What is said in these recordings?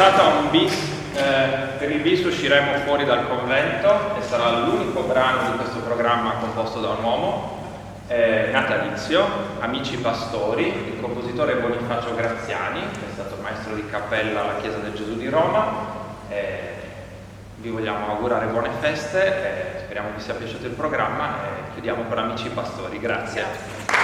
invitato a un bis, per il bis usciremo fuori dal convento e sarà l'unico brano di questo programma composto da un uomo, natalizio, Amici Pastori, il compositore Bonifacio Graziani, che è stato maestro di cappella alla Chiesa del Gesù di Roma. Vi vogliamo augurare buone feste, speriamo vi sia piaciuto il programma e chiudiamo con Amici Pastori. Grazie.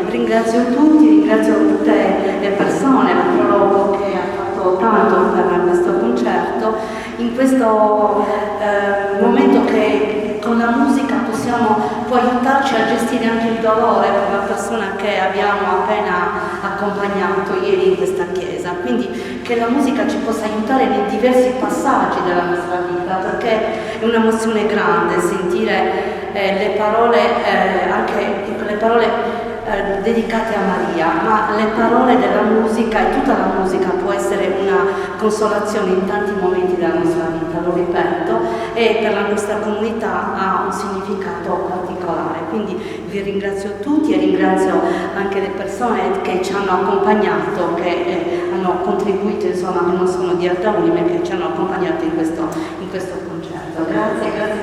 Ringrazio tutti, ringrazio tutte le persone, il prologo che ha fatto tanto per questo concerto, in questo momento che con la musica può aiutarci a gestire anche il dolore per la persona che abbiamo appena accompagnato ieri in questa chiesa, quindi che la musica ci possa aiutare nei diversi passaggi della nostra vita, perché è un'emozione grande sentire le parole, anche le parole dedicate a Maria, ma le parole della musica e tutta la musica può essere una consolazione in tanti momenti della nostra vita, lo ripeto, e per la nostra comunità ha un significato particolare. Quindi vi ringrazio tutti e ringrazio anche le persone che ci hanno accompagnato, che hanno contribuito, insomma, che non sono di Alta Unime, che ci hanno accompagnato in questo concerto. Grazie tante.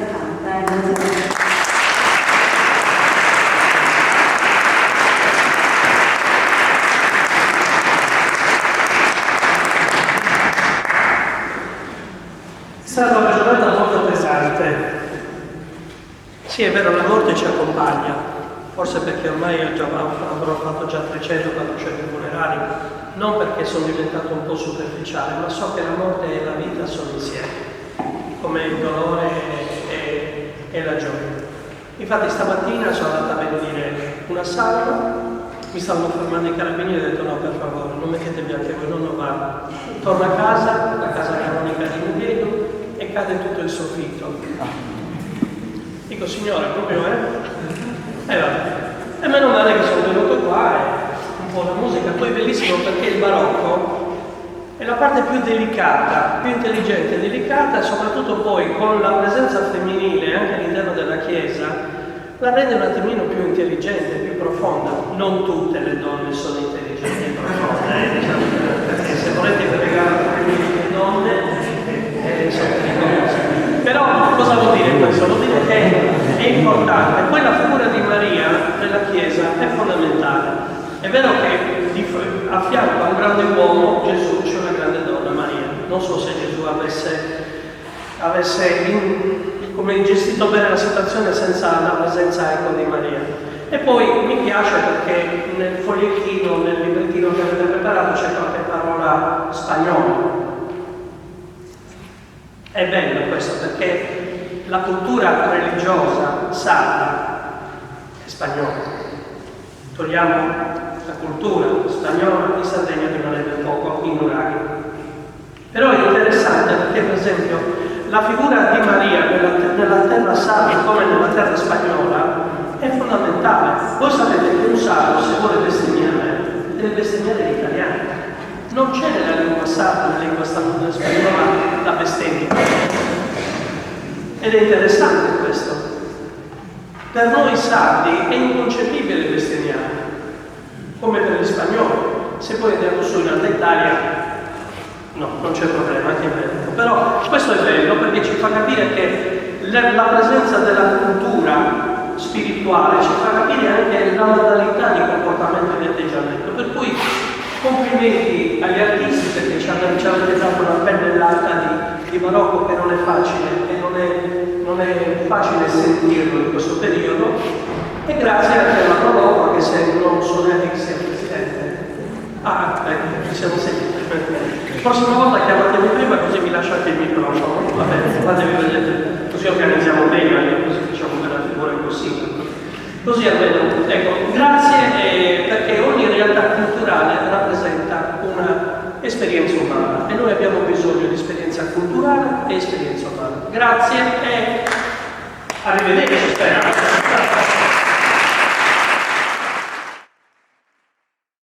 Grazie. È stata una giornata molto pesante. Sì, è vero, la morte ci accompagna, forse perché ormai avrò fatto già 300-400 funerali, non perché sono diventato un po' superficiale, ma so che la morte e la vita sono insieme, come il dolore e la gioia. Infatti stamattina sono andata a vedere una salma, mi stavano fermando i carabinieri e ho detto no, per favore, non mettetevi anche voi, non vado. Torno a casa, la casa canonica di Mediedo, e cade tutto il soffitto. Dico, signore, proprio e meno male che sono venuto qua e un po' la musica. Poi bellissimo perché il barocco è la parte più delicata, più intelligente e delicata, soprattutto poi con la presenza femminile anche all'interno della chiesa, la rende un attimino più intelligente, più profonda. Non tutte le donne sono intelligenti e profonde, diciamo, perché se volete pregare le donne però cosa vuol dire questo? Vuol dire che è importante. Poi la figura di Maria nella Chiesa è fondamentale. È vero che a fianco a un grande uomo Gesù c'è una grande donna, Maria. Non so se Gesù avesse come gestito bene la situazione senza la presenza di Maria. E poi mi piace perché nel fogliettino, nel librettino che avete preparato c'è qualche parola spagnola. È bello questo perché la cultura religiosa sarda è spagnola. Togliamo la cultura spagnola, in Sardegna rimarrebbe poco in Uraghi. Però è interessante perché, per esempio, la figura di Maria nella terra sarda come nella terra spagnola è fondamentale. Voi sapete che un sardo, se vuole bestemmiare, deve bestemmiare in italiano. Non c'è nella lingua sarda, nella lingua spagnola, la bestemmia. Ed è interessante questo. Per noi sardi è inconcepibile bestemmiare, come per gli spagnoli. Se poi andiamo su in Alta Italia, no, non c'è problema, anche in Veneto. Però questo è bello perché ci fa capire che la presenza della cultura spirituale ci fa capire anche la modalità di comportamento e di atteggiamento. Per cui complimenti agli artisti perché ci avete dato una pennellata di barocco che non è facile e non è facile sentirlo in questo periodo, e grazie anche alla Proloco che se non suonate che sia il Presidente. Ci siamo sentiti. La prossima volta chiamatemi prima così mi lasciate il microfono. Va bene, fatevi vedere, così organizziamo bene, così facciamo una figura impossibile. Così almeno, ecco, grazie perché ogni realtà culturale rappresenta un'esperienza umana e noi abbiamo bisogno di esperienza culturale e esperienza umana. Grazie e arrivederci, spero.